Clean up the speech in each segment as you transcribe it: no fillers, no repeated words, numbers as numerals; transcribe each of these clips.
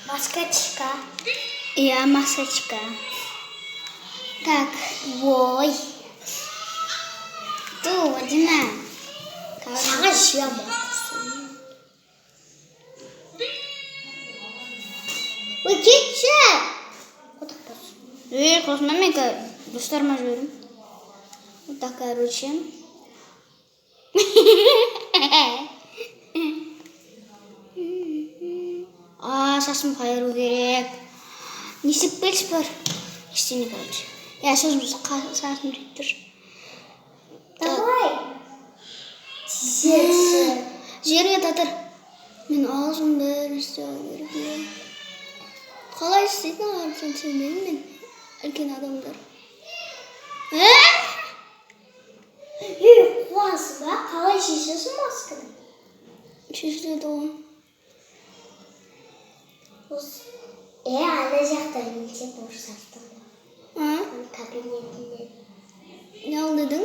Масочка. Я масочка. Так, ой. Ту, Дина. Саша. Учиться. Вот так просто. Космомика. Быстро мажорим. Вот так, короче. Сасым хайруу керек. Нисip бэлс бар. Истиний, короче. Я сейчас саасым ритер. Давай. Тише. Жерге татыр. Мен аузым бәрі істеу керек. Қалай істейтін армысың сенбеймін мен. Үлкен адамдар. Қуасың ба? Қалай шешесің масканы? Шешіледі ғой. Ана жақта неше бұрсаттың ба? Кабинетінен. Не ал дедің?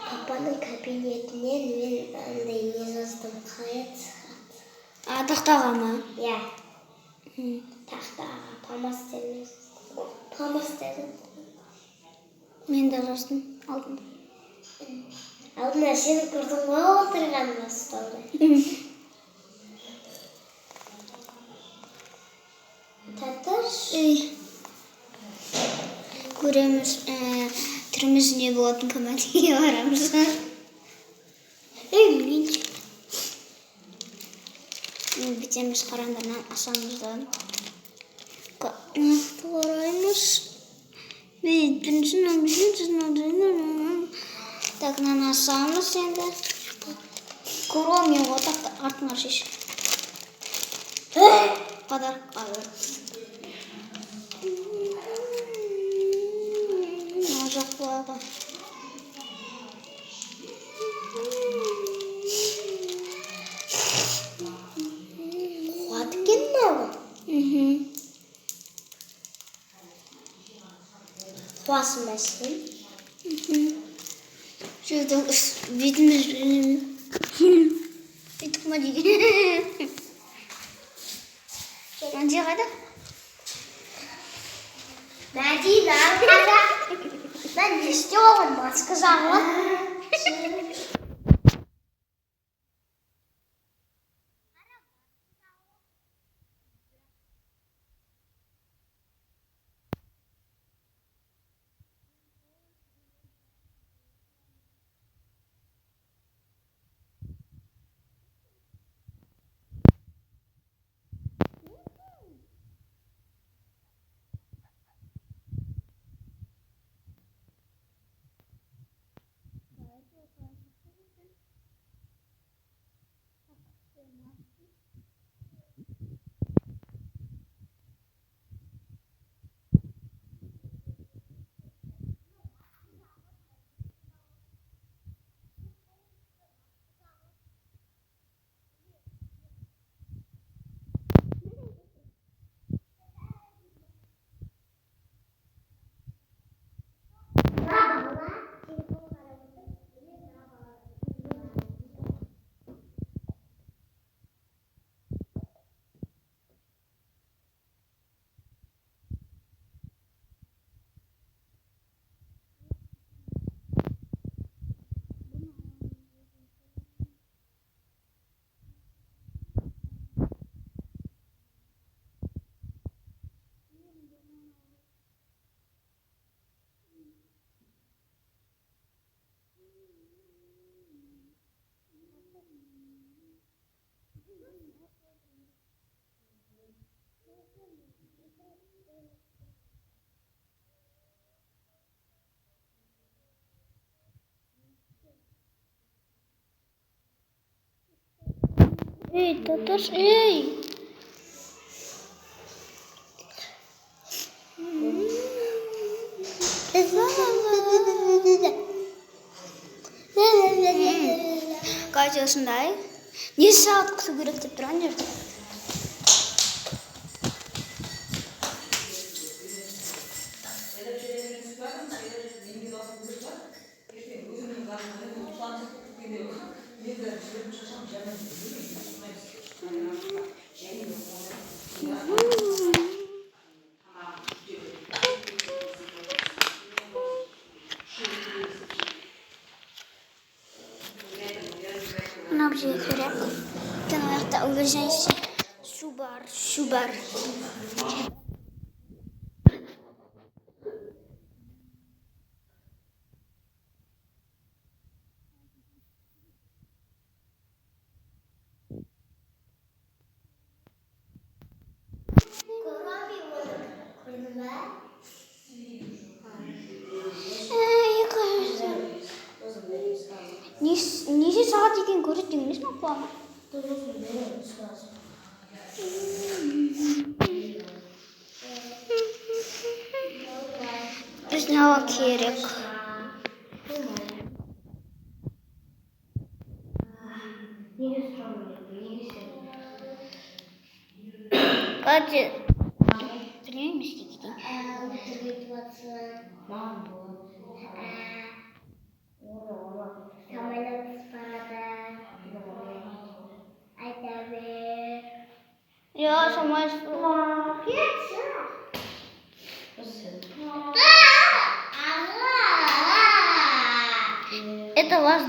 Папаның кабинетінен мен андай не жаздым. Қалай сағат? Тақтаға ма? Иә. Тақтаға. Памастермен жаздым. Памастермен. Мен де жаздым алдында. Алдында сені көрдің ғой отырғанда столда. Татыр. Көреміз, түріміз не болатын командеге барамыз. Мен Бітеміз қарандарынан асамыздан. Қараймыз. Так, мынаны асамыз енді. Көрмей ғой, артыңа шеш. Подарок алып. Жоқ болады. қуат екен мынау. Қуасың ба сен? Сөйтіп бетіміз бүйтіп ма деген. Мәди қайда? Мәдина, қайда? Мен не істеп алған маска жағып? Татар, Каждый осындай. Не сағат күту керек деп тұрған жерде. Нам же хреб. Кино это улежайся. Шубар. Ниже саад идин көрөж ингэж нөхгүй. Снова керек. Катя, прием мистики. Я сама это вас